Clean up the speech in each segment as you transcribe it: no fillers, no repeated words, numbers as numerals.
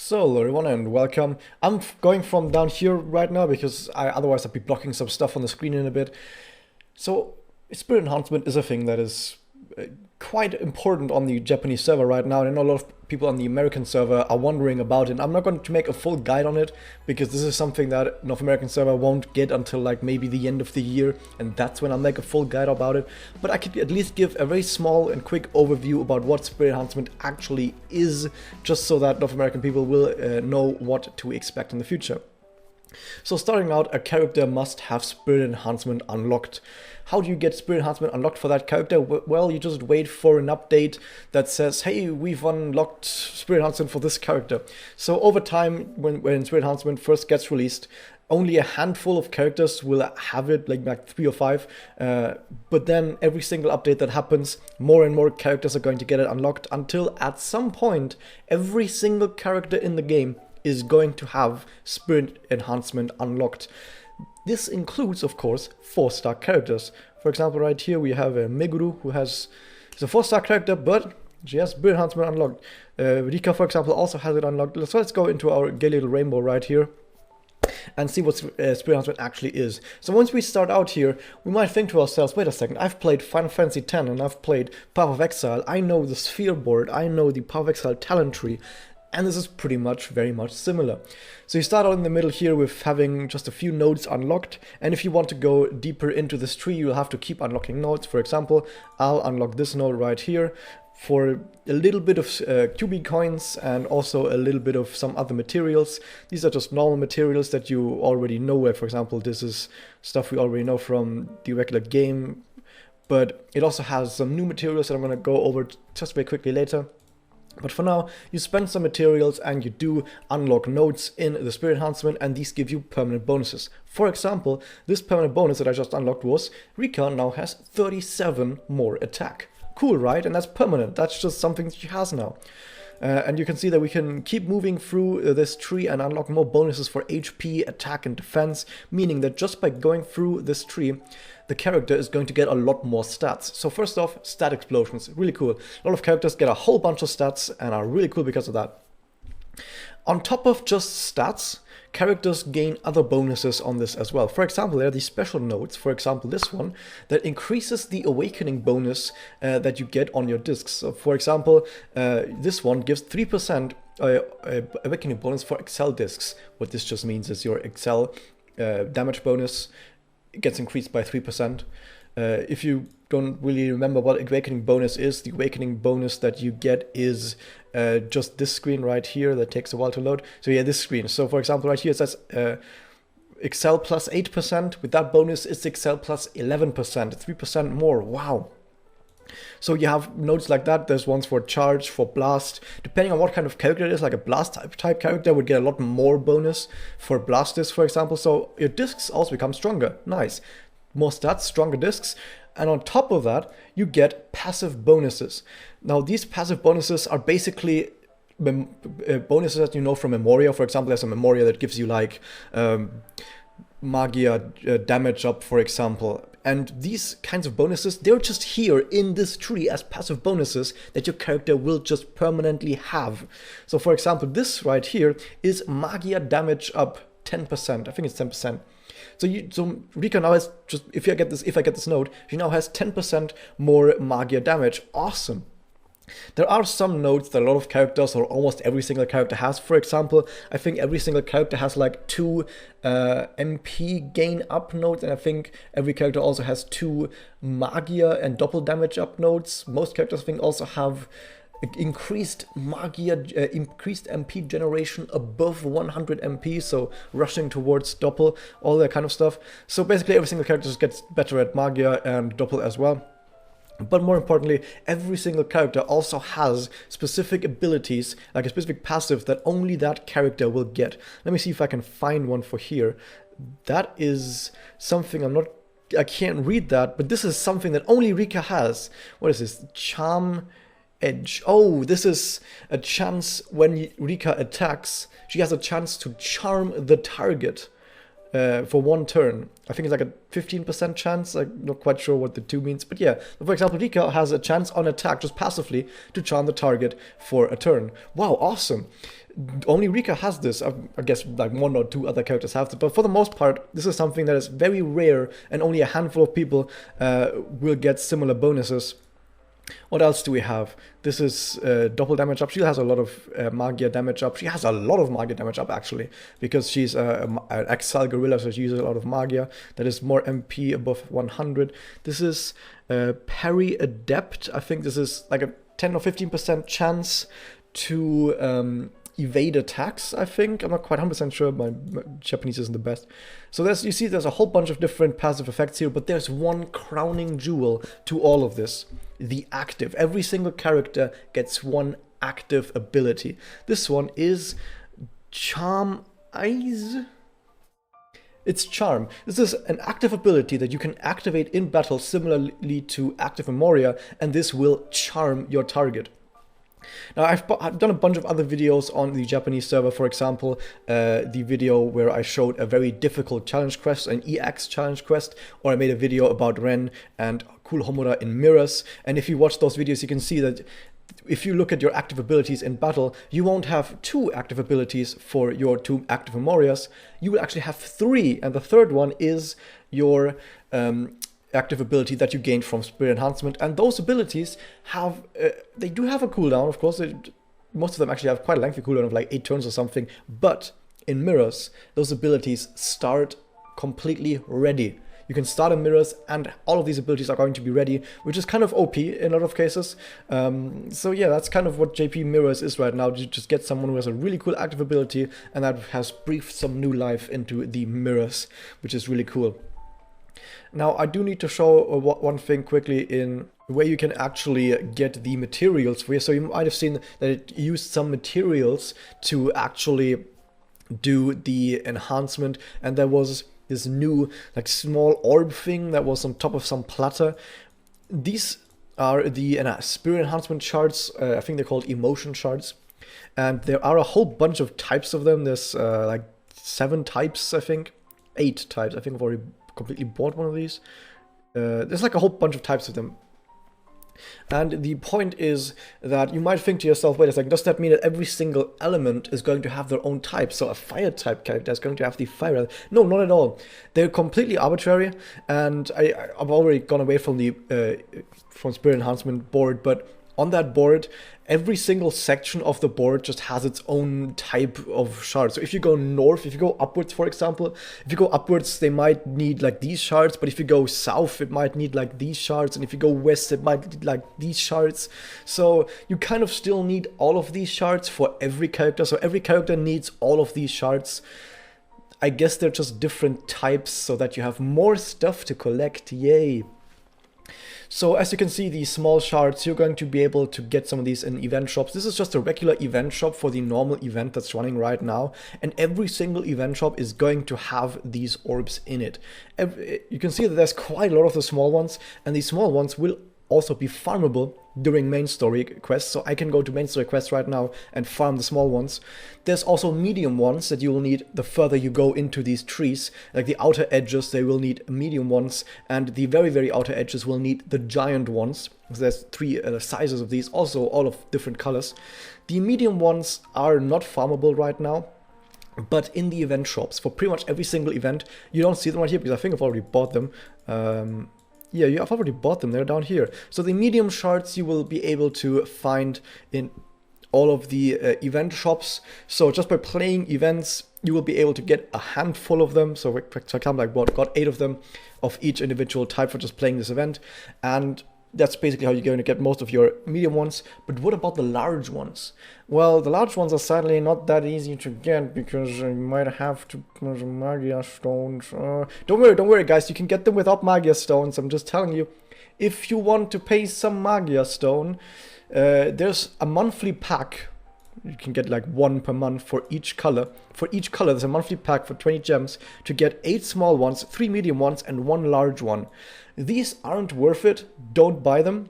So, hello everyone and welcome. I'm going from down here right now because otherwise I'd be blocking some stuff on the screen in a bit. So, spirit enhancement is a thing that is quite important on the Japanese server right now, and I know a lot of people on the American server are wondering about it. I'm not going to make a full guide on it because this is something that North American server won't get until like maybe the end of the year, and that's when I'll make a full guide about it. But I could at least give a very small and quick overview about what spirit enhancement actually is, just so that North American people will know what to expect in the future. So starting out, a character must have spirit enhancement unlocked. How do you get spirit enhancement unlocked for that character? Well, you just wait for an update that says, hey, we've unlocked spirit enhancement for this character. So over time, when spirit enhancement first gets released, only a handful of characters will have it, like 3 or 5, but then every single update that happens, more and more characters are going to get it unlocked until at some point, every single character in the game is going to have spirit enhancement unlocked. This includes, of course, 4-star characters. For example, right here we have Meguru, who is a 4-star character, but she has spirit enhancement unlocked. Rika, for example, also has it unlocked. So let's go into our gay little rainbow right here and see what spirit enhancement actually is. So once we start out here, we might think to ourselves, wait a second, I've played Final Fantasy X and I've played Path of Exile, I know the Sphere board, I know the Path of Exile talent tree, and this is pretty much very much similar. So you start out in the middle here with having just a few nodes unlocked, and if you want to go deeper into this tree, you'll have to keep unlocking nodes. For example, I'll unlock this node right here for a little bit of QB coins and also a little bit of some other materials. These are just normal materials that you already know. For example, this is stuff we already know from the regular game, but it also has some new materials that I'm going to go over just very quickly later. But for now, you spend some materials and you do unlock nodes in the spirit enhancement, and these give you permanent bonuses. For example, this permanent bonus that I just unlocked was Rika now has 37 more attack. Cool, right? And that's permanent. That's just something she has now. And you can see that we can keep moving through this tree and unlock more bonuses for HP, attack, and defense, meaning that just by going through this tree, the character is going to get a lot more stats. So first off, stat explosions, really cool. A lot of characters get a whole bunch of stats and are really cool because of that. On top of just stats, characters gain other bonuses on this as well. For example, there are these special nodes, for example this one, that increases the awakening bonus that you get on your discs. So for example, this one gives 3% awakening bonus for Excel discs. What this just means is your Excel damage bonus gets increased by 3%. If you don't really remember what awakening bonus is, the awakening bonus that you get is just this screen right here that takes a while to load. So yeah, this screen. So for example, right here it says Excel plus 8%. With that bonus, it's Excel plus 11%, 3% more. Wow. So you have nodes like that. There's ones for charge, for blast. Depending on what kind of character it is, like a blast type character would get a lot more bonus for blast discs, for example. So your discs also become stronger. Nice. More stats, stronger discs. And on top of that, you get passive bonuses. Now, these passive bonuses are basically bonuses that you know from Memoria. For example, there's a Memoria that gives you like Magia damage up, for example. And these kinds of bonuses, they're just here in this tree as passive bonuses that your character will just permanently have. So for example, this right here is Magia damage up 10%. I think it's 10%. So Rika now has just, if I get this node, she now has 10% more Magia damage. Awesome. There are some nodes that a lot of characters, or almost every single character has. For example, I think every single character has like 2 MP gain up nodes, and I think every character also has 2 Magia and double damage up nodes. Most characters, I think, also have increased Magia, increased MP generation above 100 MP, so rushing towards double, all that kind of stuff. So basically every single character just gets better at Magia and double as well. But more importantly, every single character also has specific abilities, like a specific passive that only that character will get. Let me see if I can find one for here. That is something I can't read that, but this is something that only Rika has. What is this? Charm Edge. Oh, this is a chance when Rika attacks, she has a chance to charm the target. for one turn. I think it's like a 15% chance. I'm not quite sure what the 2 means, but yeah. For example, Rika has a chance on attack just passively to charm the target for a turn. Wow, awesome. Only Rika has this. I guess like 1 or 2 other characters have it, but for the most part, this is something that is very rare, and only a handful of people will get similar bonuses. What else do we have? This is double damage up. She has a lot of Magia damage up. She has a lot of Magia damage up, actually, because she's an Exile Gorilla, so she uses a lot of Magia. That is more MP above 100. This is Parry Adept. I think this is like a 10 or 15% chance to evade attacks, I think. I'm not quite 100% sure. My Japanese isn't the best. So you see there's a whole bunch of different passive effects here, but there's one crowning jewel to all of this. The active. Every single character gets one active ability. This one is Charm Eyes. It's Charm. This is an active ability that you can activate in battle similarly to Active Memoria, and this will charm your target. Now, I've done a bunch of other videos on the Japanese server, for example, the video where I showed a very difficult challenge quest, an EX challenge quest, or I made a video about Ren and Cool Homura in mirrors, and if you watch those videos, you can see that if you look at your active abilities in battle, you won't have 2 active abilities for your 2 active Memorias, you will actually have 3, and the third one is your active ability that you gained from Spirit Enhancement, and those abilities have, they do have a cooldown, of course. Most of them actually have quite a lengthy cooldown of like 8 turns or something, but in Mirrors, those abilities start completely ready. You can start in Mirrors, and all of these abilities are going to be ready, which is kind of OP in a lot of cases. So yeah, that's kind of what JP Mirrors is right now. You just get someone who has a really cool active ability, and that has breathed some new life into the Mirrors, which is really cool. Now, I do need to show one thing quickly in where you can actually get the materials for you. So you might have seen that it used some materials to actually do the enhancement, and there was this new like small orb thing that was on top of some platter. These are the Spirit Enhancement shards. I think they're called emotion shards, and there are a whole bunch of types of them. There's like 7 types, I think, 8 types. I think I've already completely bought one of these. There's like a whole bunch of types of them. And the point is that you might think to yourself, wait a second, does that mean that every single element is going to have their own type? So a fire type character is going to have the fire. No, not at all. They're completely arbitrary, and I've already gone away from the from Spirit Enhancement board, but on that board, every single section of the board just has its own type of shard. So if you go north, if you go upwards, for example, if you go upwards, they might need like these shards, but if you go south, it might need like these shards, and if you go west, it might need like these shards. So you kind of still need all of these shards for every character. So every character needs all of these shards. I guess they're just different types so that you have more stuff to collect. Yay! So as you can see, these small shards, you're going to be able to get some of these in event shops. This is just a regular event shop for the normal event that's running right now. And every single event shop is going to have these orbs in it. You can see that there's quite a lot of the small ones, and these small ones will also be farmable during main story quests. So I can go to main story quests right now and farm the small ones. There's also medium ones that you will need the further you go into these trees. Like the outer edges, they will need medium ones, and the very, very outer edges will need the giant ones. So there's 3 sizes of these, also all of different colors. The medium ones are not farmable right now, but in the event shops, for pretty much every single event, you don't see them right here because I think I've already bought them. Yeah, I've already bought them. They're down here. So the medium shards you will be able to find in all of the event shops. So just by playing events, you will be able to get a handful of them. So I kind of like got 8 of them of each individual type for just playing this event. And that's basically how you're going to get most of your medium ones. But what about the large ones? Well, the large ones are sadly not that easy to get because you might have to put Magia stones. Don't worry, guys. You can get them without Magia stones. I'm just telling you. If you want to pay some Magia stone, there's a monthly pack. You can get like 1 per month for each color. For each color, there's a monthly pack for 20 gems to get 8 small ones, 3 medium ones, and 1 large one. These aren't worth it. Don't buy them.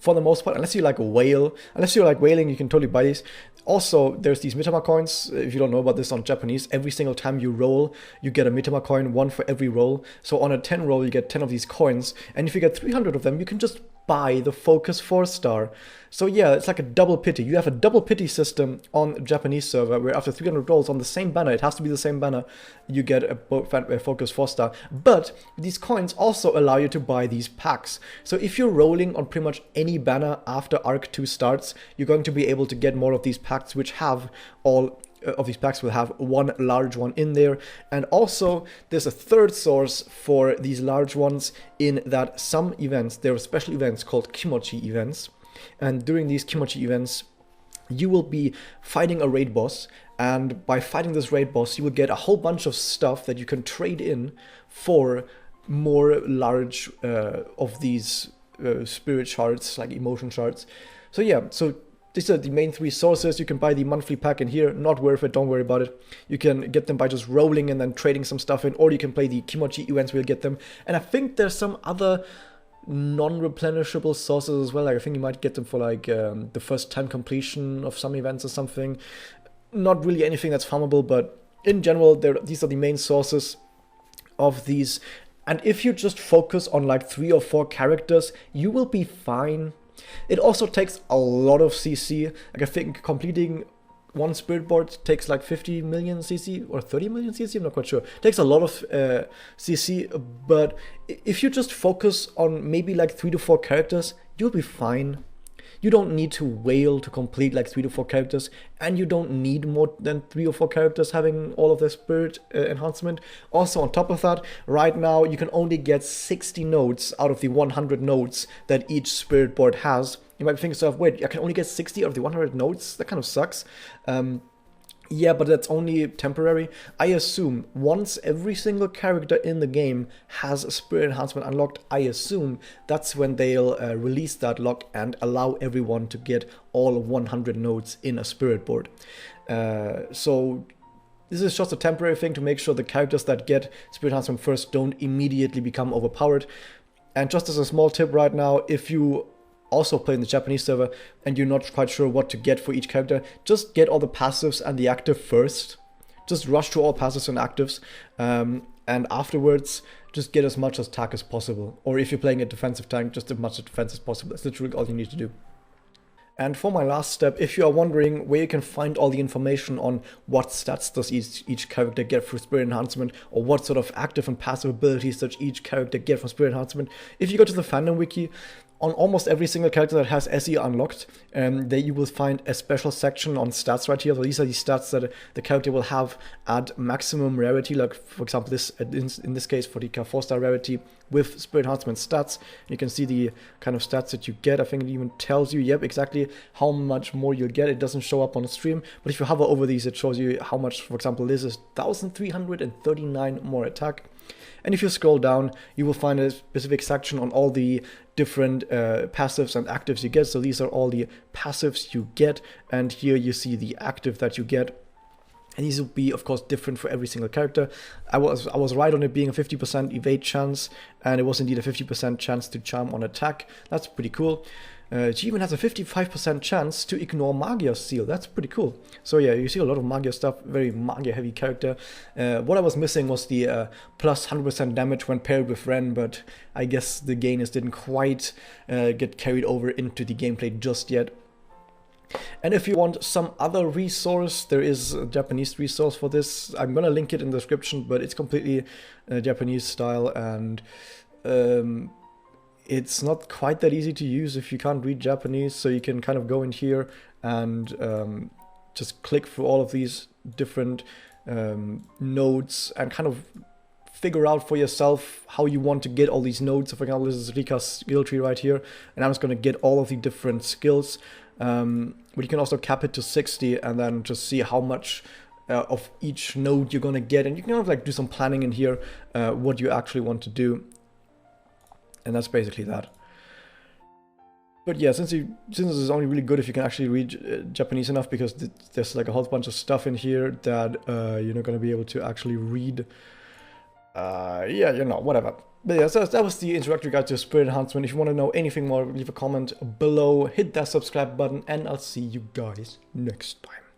for the most part, unless you like whale. Unless you like whaling, you can totally buy these. Also, there's these Mitama coins. If you don't know about this on Japanese, every single time you roll, you get a Mitama coin, one for every roll. So on a 10 roll, you get 10 of these coins. And if you get 300 of them, you can just buy the Focus 4-star. So yeah, it's like a double pity. You have a double pity system on the Japanese server where after 300 rolls on the same banner, it has to be the same banner, you get a Focus 4-star. But these coins also allow you to buy these packs. So if you're rolling on pretty much any banner after Arc 2 starts, you're going to be able to get more of these packs, which have all of these packs will have one large one in there. And also there's a third source for these large ones in that some events, there are special events called Kimochi events, and during these Kimochi events you will be fighting a raid boss, and by fighting this raid boss you will get a whole bunch of stuff that you can trade in for more large of these spirit shards, like emotion shards. So yeah, so these are the main three sources. You can buy the monthly pack in here, not worth it, don't worry about it. You can get them by just rolling and then trading some stuff in, or you can play the Kimochi events where you'll get them. And I think there's some other non-replenishable sources as well. Like I think you might get them for like the first time completion of some events or something. Not really anything that's farmable, but in general, these are the main sources of these. And if you just focus on like 3 or 4 characters, you will be fine. It also takes a lot of CC. Like I think completing one spirit board takes like 50 million CC or 30 million CC, I'm not quite sure. It takes a lot of CC, but if you just focus on maybe like 3 to 4 characters, you'll be fine. You don't need to whale to complete like 3 to 4 characters, and you don't need more than 3 or 4 characters having all of their spirit enhancement. Also on top of that, right now you can only get 60 nodes out of the 100 nodes that each spirit board has. You might think to yourself, wait, I can only get 60 out of the 100 nodes? That kind of sucks. Yeah, but that's only temporary. I assume once every single character in the game has a spirit enhancement unlocked, I assume that's when they'll release that lock and allow everyone to get all 100 nodes in a spirit board. So this is just a temporary thing to make sure the characters that get spirit enhancement first don't immediately become overpowered. And just as a small tip right now, if you also play in the Japanese server and you're not quite sure what to get for each character, just get all the passives and the active first. Just rush to all passives and actives, and afterwards just get as much attack as possible. Or if you're playing a defensive tank, just as much defense as possible. That's literally all you need to do. And for my last step, if you are wondering where you can find all the information on what stats does each character get for Spirit Enhancement, or what sort of active and passive abilities does each character get from Spirit Enhancement, if you go to the fandom wiki, on almost every single character that has SE unlocked, there you will find a special section on stats right here. So these are the stats that the character will have at maximum rarity, like for example this in this case for the 4-star rarity with Spirit Enhancement stats. You can see the kind of stats that you get. I think it even tells you, yep, exactly how much more you'll get. It doesn't show up on the stream, but if you hover over these, it shows you how much, for example, this is 1,339 more attack. And if you scroll down, you will find a specific section on all the different passives and actives you get. So these are all the passives you get, and here you see the active that you get. And these will be, of course, different for every single character. I was right on it being a 50% evade chance, and it was indeed a 50% chance to charm on attack. That's pretty cool. She even has a 55% chance to ignore Magia seal. That's pretty cool. So yeah, you see a lot of Magia stuff, very Magia heavy character. What I was missing was the plus 100% damage when paired with Ren, but I guess the gainers didn't quite get carried over into the gameplay just yet. And if you want some other resource, there is a Japanese resource for this. I'm gonna link it in the description, but it's completely Japanese style, and it's not quite that easy to use if you can't read Japanese, so you can kind of go in here and just click through all of these different nodes and kind of figure out for yourself how you want to get all these nodes. So for example, this is Rika's skill tree right here, and I'm just going to get all of the different skills. But you can also cap it to 60 and then just see how much of each node you're going to get, and you can kind of like do some planning in here, what you actually want to do. And that's basically that. But yeah, since this is only really good if you can actually read Japanese enough, because there's like a whole bunch of stuff in here that you're not going to be able to actually read. Yeah, you know, whatever. But yeah, so that was the introductory guide to Spirit Enhancement. If you want to know anything more, leave a comment below, hit that subscribe button, and I'll see you guys next time.